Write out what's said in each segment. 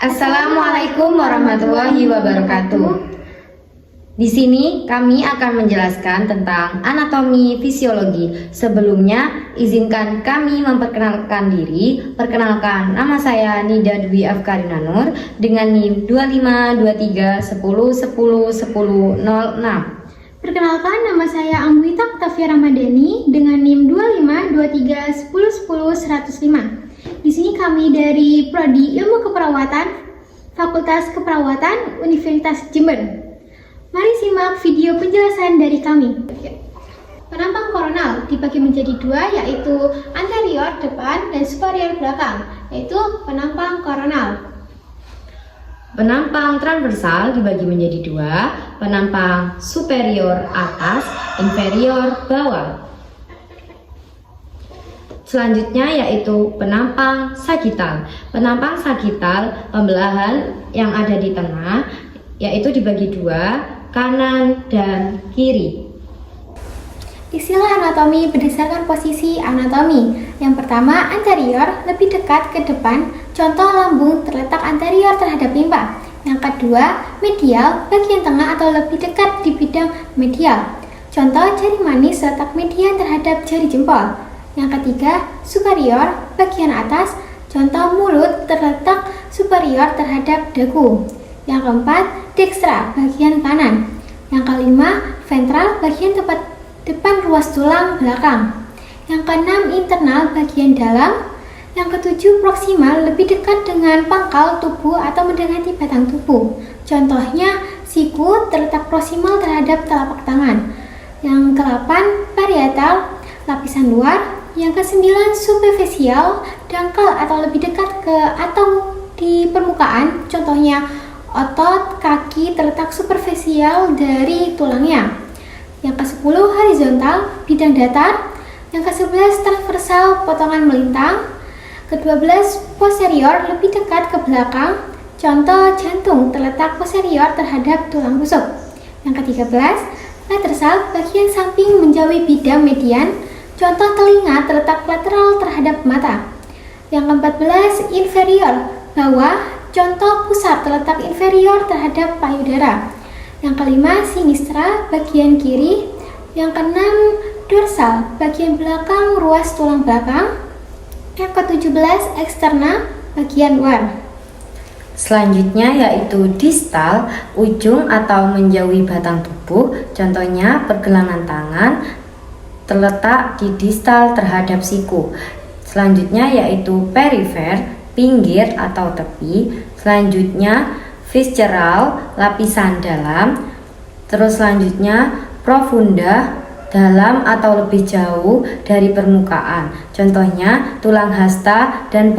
Assalamualaikum warahmatullahi wabarakatuh. Di sini kami akan menjelaskan tentang anatomi fisiologi. Sebelumnya, izinkan kami memperkenalkan diri. Perkenalkan, nama saya Nida Dwi Afkarina Nur dengan NIM 252310101006. Perkenalkan, nama saya Ambuita Octavia Ramadhani dengan NIM 252310101105. Di sini kami dari Prodi Ilmu Keperawatan, Fakultas Keperawatan, Universitas Jember. Mari simak video penjelasan dari kami. Penampang koronal dibagi menjadi dua, yaitu anterior depan dan superior belakang, yaitu penampang koronal. Penampang transversal dibagi menjadi dua, penampang superior atas, inferior bawah. Selanjutnya yaitu penampang sagital. Penampang sagital, pembelahan yang ada di tengah, yaitu dibagi dua, kanan dan kiri. Istilah anatomi berdasarkan posisi anatomi. Yang pertama, anterior, lebih dekat ke depan, contoh lambung terletak anterior terhadap limpa. Yang kedua, medial, bagian tengah atau lebih dekat di bidang medial. Contoh jari manis letak median terhadap jari jempol. Yang ketiga, superior, bagian atas, contoh mulut terletak superior terhadap dagu. Yang keempat, dextra, bagian kanan. Yang kelima, ventral, bagian depan ruas tulang belakang. Yang keenam, internal, bagian dalam. Yang ketujuh, proksimal, lebih dekat dengan pangkal tubuh atau mendekati batang tubuh. Contohnya, siku terletak proksimal terhadap telapak tangan. Yang kedelapan, parietal, lapisan luar. Yang kesembilan, superficial, dangkal atau lebih dekat ke atau di permukaan. Contohnya, otot kaki terletak superficial dari tulangnya. Yang ke-10, horizontal, bidang datar. Yang ke-11, transversal, potongan melintang. Ke-12, posterior, lebih dekat ke belakang. Contoh, jantung terletak posterior terhadap tulang rusuk. Yang ke-13, lateral, bagian samping menjauhi bidang median. Contoh, telinga terletak lateral terhadap mata. Yang ke-14, inferior, bawah. Contoh, pusat terletak inferior terhadap payudara. Yang kelima, sinistra, bagian kiri. Yang keenam, dorsal, bagian belakang ruas tulang belakang. Yang ke-17, eksterna, bagian luar. Selanjutnya yaitu distal, ujung atau menjauhi batang tubuh. Contohnya pergelangan tangan terletak di distal terhadap siku. Selanjutnya yaitu perifer, pinggir atau tepi. Selanjutnya visceral, lapisan dalam. Terus selanjutnya profunda, dalam atau lebih jauh dari permukaan. Contohnya tulang hasta dan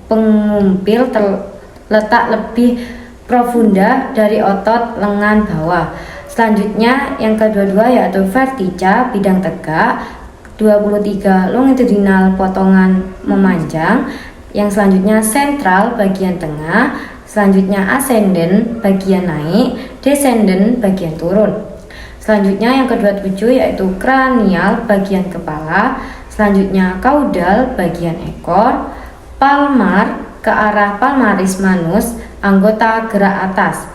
pengumpil terletak lebih profunda dari otot lengan bawah. Selanjutnya yang kedua yaitu vertica, bidang tegak. 23 longitudinal, potongan memanjang. Yang selanjutnya sentral, bagian tengah. Selanjutnya ascendent, bagian naik. Descendant, bagian turun. Selanjutnya yang ke-27 yaitu kranial, bagian kepala. Selanjutnya caudal, bagian ekor. Palmar, ke arah palmaris manus, anggota gerak atas.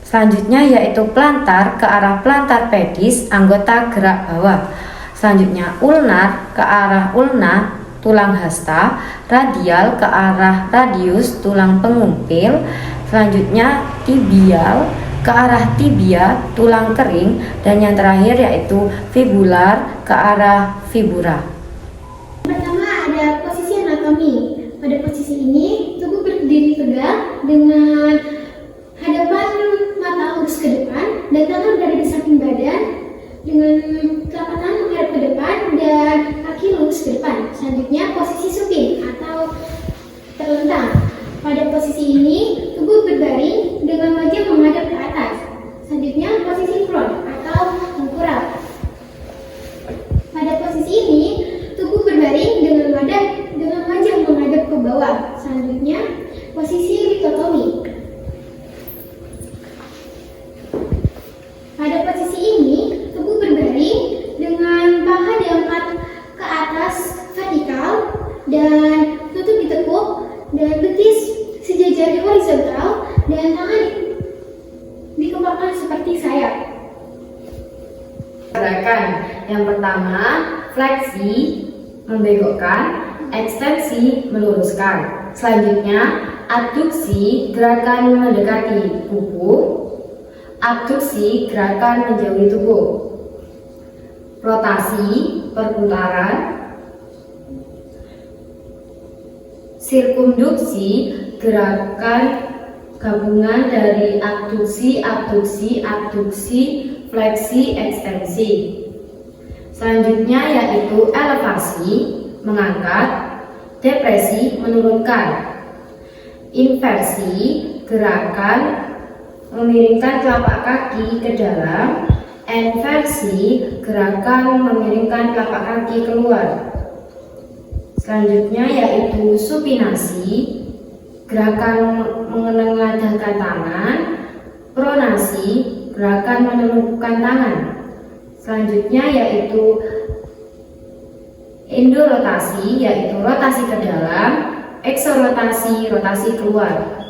Selanjutnya yaitu plantar, ke arah plantar pedis, anggota gerak bawah. Selanjutnya ulnar, ke arah ulna, tulang hasta. Radial, ke arah radius, tulang pengumpil. Selanjutnya tibial, ke arah tibia, tulang kering. Dan yang terakhir yaitu fibular, ke arah fibula. Pertama ada posisi anatomi. Pada posisi ini, tubuh berdiri tegak dengan hadapan mata lurus ke depan dan tangan berada di samping badan dengan telapak tangan menghadap ke depan dan kaki lurus ke depan. Selanjutnya posisi supin atau terlentang. Pada posisi ini tubuh berbaring dengan wajah menghadap ke atas. Selanjutnya posisi prone atau tengkurap. Pada posisi ini tubuh berbaring dengan wajah menghadap ke bawah. Selanjutnya posisi litotomi. Pada posisi ini, tubuh berbaring dengan paha diangkat ke atas vertikal dan lutut ditekuk dan betis sejajar Yang pertama, fleksi membengkokkan, ekstensi meluruskan. Selanjutnya, abduksi gerakan mendekati kuku, abduksi gerakan menjauhi tubuh. Rotasi perputaran, sirkumduksi gerakan gabungan dari abduksi, abduksi, abduksi, fleksi, ekstensi. Selanjutnya yaitu elevasi, mengangkat, depresi, menurunkan. Inversi, gerakan memiringkan telapak kaki ke dalam. Inversi, gerakan memiringkan telapak kaki keluar. Selanjutnya yaitu supinasi, gerakan menengadahkan tangan. Pronasi, gerakan menelungkupkan tangan. Selanjutnya yaitu endorotasi, yaitu rotasi ke dalam. Eksorotasi, rotasi keluar.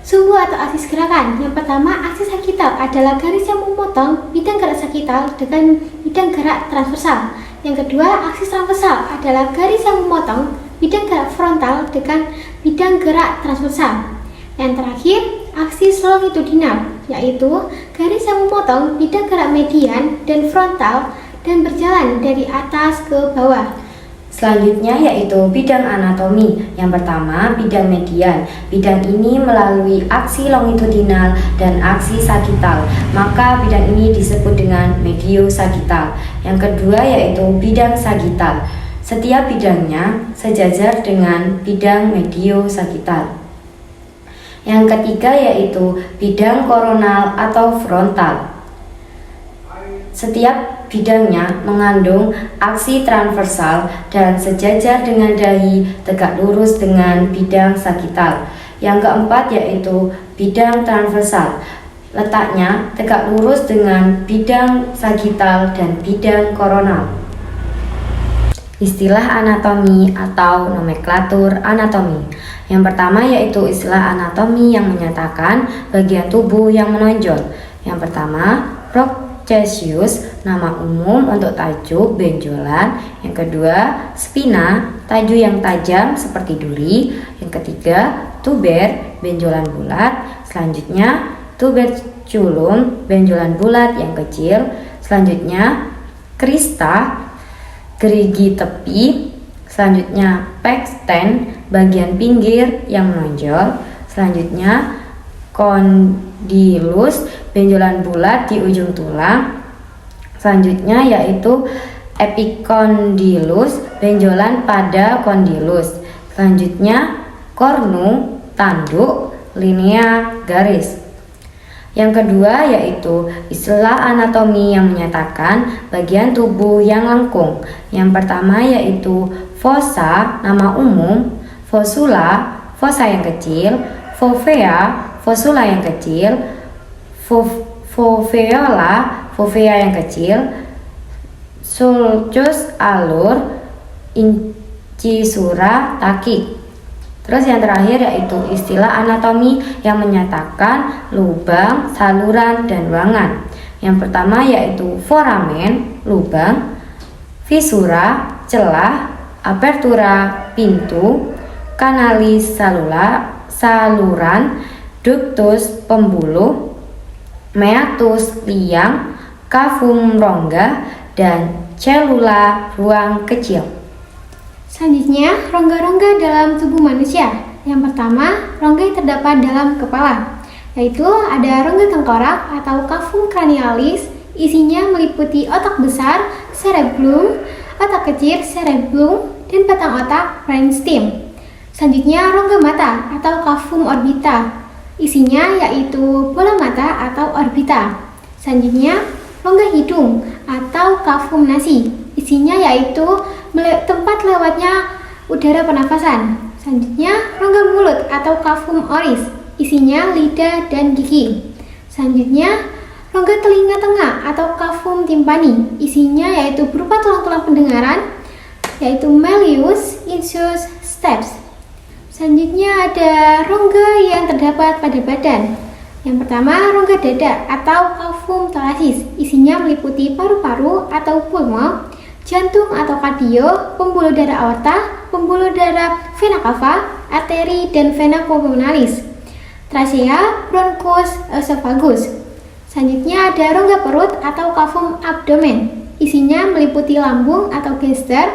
Sumbu atau aksis gerakan. Yang pertama, aksis sagital adalah garis yang memotong bidang gerak sagital dengan bidang gerak transversal. Yang kedua, aksis transversal adalah garis yang memotong bidang gerak frontal dengan bidang gerak transversal. Yang terakhir, aksis longitudinal, yaitu garis yang memotong bidang gerak median dan frontal dan berjalan dari atas ke bawah. Selanjutnya yaitu bidang anatomi. Yang pertama, bidang median. Bidang ini melalui aksi longitudinal dan aksi sagital, maka bidang ini disebut dengan mediosagital. Yang kedua yaitu bidang sagital. Setiap bidangnya sejajar dengan bidang mediosagital. Yang ketiga yaitu bidang koronal atau frontal. Setiap bidangnya mengandung aksi transversal dan sejajar dengan dahi, tegak lurus dengan bidang sagital. Yang keempat yaitu bidang transversal. Letaknya tegak lurus dengan bidang sagital dan bidang koronal. Istilah anatomi atau nomenklatur anatomi. Yang pertama yaitu istilah anatomi yang menyatakan bagian tubuh yang menonjol. Yang pertama, Procesius, nama umum untuk tajuk benjolan. Yang kedua, spina, tajuk yang tajam seperti duri. Yang ketiga, tuber, benjolan bulat. Selanjutnya, tuberculum, benjolan bulat yang kecil. Selanjutnya, crista, gerigi tepi. Selanjutnya, pexten, bagian pinggir yang menonjol. Selanjutnya, condylus, benjolan bulat di ujung tulang. Selanjutnya yaitu epicondylus, benjolan pada condylus. Selanjutnya cornu, tanduk, linea, garis. Yang kedua yaitu istilah anatomi yang menyatakan bagian tubuh yang lengkung. Yang pertama yaitu fossa, nama umum, fossula, fossa yang kecil, fovea, fossula yang kecil, foveola, fovea yang kecil, sulcus alur, incisura takik. Terus yang terakhir yaitu istilah anatomi yang menyatakan lubang, saluran, dan ruangan. Yang pertama yaitu foramen, lubang, fissura, celah, apertura, pintu, kanalis, saluran, ductus, pembuluh, meatus, liang, cavum, rongga, dan cellula, ruang kecil. Selanjutnya, rongga-rongga dalam tubuh manusia. Yang pertama, rongga yang terdapat dalam kepala, yaitu ada rongga tengkorak atau cavum cranialis, isinya meliputi otak besar, cerebellum, otak kecil, cerebellum, dan batang otak, brainstem. Selanjutnya, rongga mata atau cavum orbita, isinya yaitu bola mata atau orbita. Selanjutnya, rongga hidung atau cavum nasi, isinya yaitu tempat lewatnya udara pernafasan. Selanjutnya, rongga mulut atau cavum oris, isinya lidah dan gigi. Selanjutnya, rongga telinga tengah atau cavum timpani, isinya yaitu berupa tulang-tulang pendengaran, yaitu malleus, incus, stapes. Selanjutnya ada rongga yang terdapat pada badan. Yang pertama, rongga dada atau kafum thoracis. Isinya meliputi paru-paru atau pulmo, jantung atau kardio, pembuluh darah aorta, pembuluh darah vena cava, arteri, dan vena pulmonalis. Trachea, bronchus, esophagus. Selanjutnya ada rongga perut atau kafum abdomen. Isinya meliputi lambung atau gaster,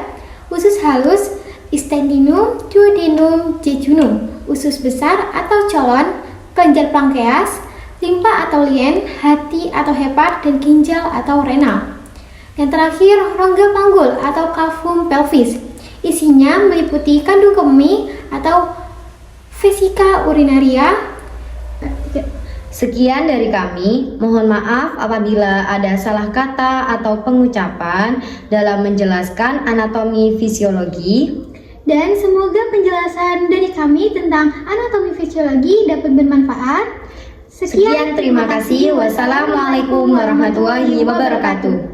usus halus, istendinum, duodenum, jejunum, usus besar atau colon, kelenjar pankreas, limpa atau lien, hati atau hepat, dan ginjal atau renal. Yang terakhir, rongga panggul atau kafum pelvis. Isinya meliputi kandung kemih atau vesika urinaria. Sekian dari kami, mohon maaf apabila ada salah kata atau pengucapan dalam menjelaskan anatomi fisiologi. Dan semoga penjelasan dari kami tentang anatomi fisiologi dapat bermanfaat. Sekian, terima kasih. Wassalamualaikum warahmatullahi wabarakatuh.